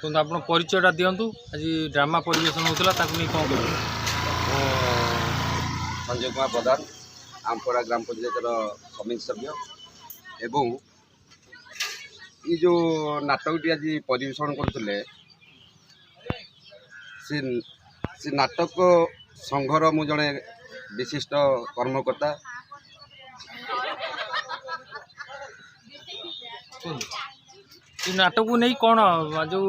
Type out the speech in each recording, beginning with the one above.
कुछ आप परिचयटा दिंतु आज ड्रामा परिवेशन होता नहीं कौन कर संजय कुमार प्रधान आमपड़ा ग्राम पंचायतर समिति सभ्य एवं ये जो नाटकटी आज परिवेशन करते से नाटक संघर मु जड़े विशिष्ट कर्मकर्ता नाटक को नहीं कौन जो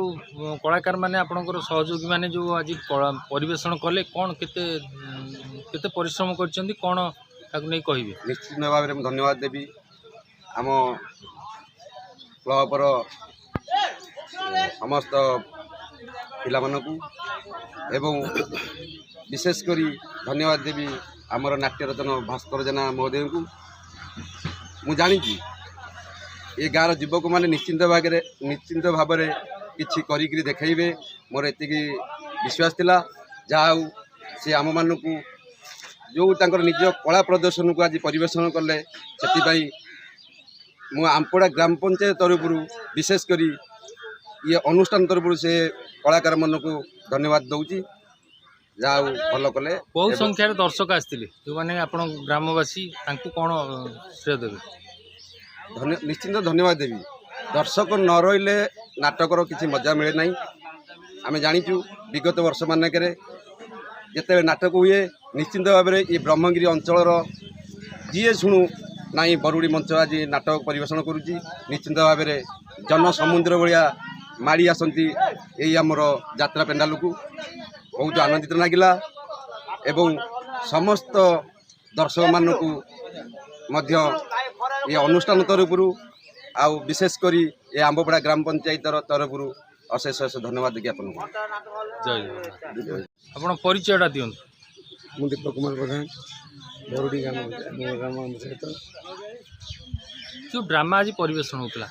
कलाकार माने आपणकर सहयोगी माने जो आज परिवेशन कले कौन केते परिश्रम करछन्ती कौन ताकू नहीं कहबे निश्चित भाव में धन्यवाद देवी आम क्लबर समस्त पिला मानकू एवं विशेषकर धन्यवाद देवी आमर नाट्यरत्न भास्कर जेना महोदय को मु जानी ये गाँव युवक मैंने निश्चिंत भाव में किसी करी देखेबे मोर एति विश्वास थिला जहाँ से आम मानक जो तांकर निज कला प्रदर्शन को आज परिवेशन कले से मु आमपड़ा ग्राम पंचायत तरफ विशेषकर ये अनुष्ठान तरफ से कलाकार मन को धन्यवाद दूची जहाँ भल कले बहुत संख्यार दर्शक आसते जो मैंने आप ग्रामवासी कौन श्रेय देवे निश्चिंत धन्यवाद देवी दर्शक न रही नाटकर किसी मजा मिले ना आम जाचु विगत वर्ष मानक जिते नाटक हुए निश्चिंत भाव में ये ब्रह्मगिरी अंचल जी शुणु ना बरुड़ी मंच आज नाटक परिवेशन करुच्ची निश्चिंत भाव में जन समुद्र भाया माड़ी आसती यही आमर यात्रा पेंडाल को बहुत आनंदित लगिला एवं समस्त दर्शक मानू ये अनुष्ठान तरफ आ विशेषकर ये आंबपड़ा ग्राम पंचायत तरफ अशेष अशेष धन्यवाद ज्ञापन आप परिचयटा दिंतु मु दीपक कुमार प्रधान बरुड़ी ग्राम पंचायत जो ड्रामा आज परिवेशन होता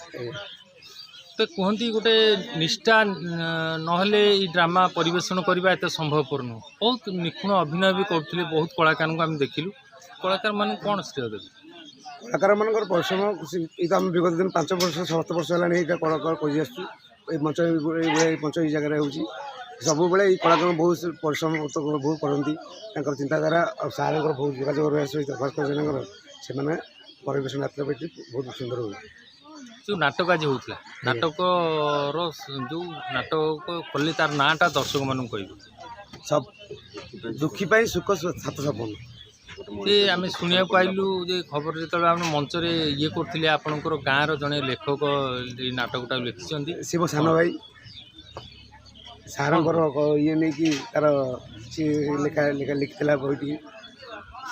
तो कहती गोटे निष्ठा नहले ड्रामा परिवेशन करवा एत संभवपर नुह बहुत निपुण अभिनय भी करते बहुत कलाकार को आम देखिलु कलाकार मान कौन श्रेय देवी कलाकार मान परिश्रम ये आम विगत दिन 5 वर्ष 7 वर्ष है कलाकार खोजी आसू मंच मंच ये जगह हो सब बड़े कलाकार बहुत परिश्रम बहुत करती चिंताधारा और सार बहुत जोगाजोग रहा सहित भास्कर जेना से परिवेशन यात्रा बहुत सुंदर हुए जो नाटक आज होता नाटक जो नाटक कले तार नाटा दर्शक मान कह सब दुखी सुख सात सपन ये आम शुणा पाइलु जे खबर जो आम मंच ये करते आपंकर गाँव जड़े लेखक नाटकटा लिखिं सी मो सान भाई सार ये नहीं कि तार सी लेखा लिखा बहीटी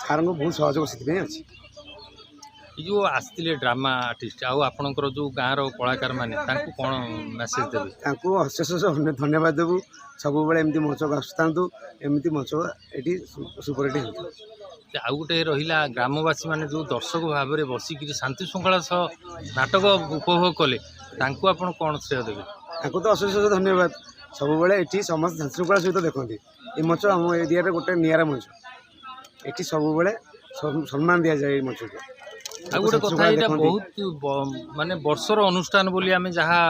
सार को बहुत सहयोग से अच्छी जो आसते ड्रामा आर्टिस्ट आपणकर जो गाँव कलाकार मैंने कौन मेसेज देवे अशेष धन्यवाद देवु सब बड़े एमती मंच को आसुता एमती मंच ये सुपरहिट हो आउ गोटे रहा ग्रामवासी मैंने जो दर्शक भाव में बसिक शांति श्रृंखला सह नाटक उपभोग कले आप कौन श्रेय देवे तो अशेष धन्यवाद सब बड़े ये समस्त शांति श्रृंखला सहित देखते ये मंच आम एरिया गोटे निरा मंच ये सब बड़े सम्मान दि जाए मंच को आ गोटे कथा ये बहुत माने वर्षर अनुष्ठान बोली आमे जहाँ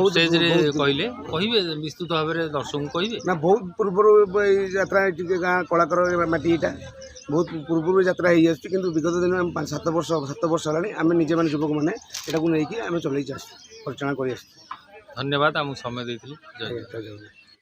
स्टेज रे कहले कहिबे विस्तृत भाव में दर्शक कहिबे ना बहुत पूर्व यात्रा गाँ कलाकार माटी यहाँ बहुत पूर्व यात्रा हो किंतु विगत दिन 7 वर्ष है आम निजे मैंने युवक मैंने यहाँ नहीं चलई परिचालना कर धन्यवाद आम समय देती। जय जय।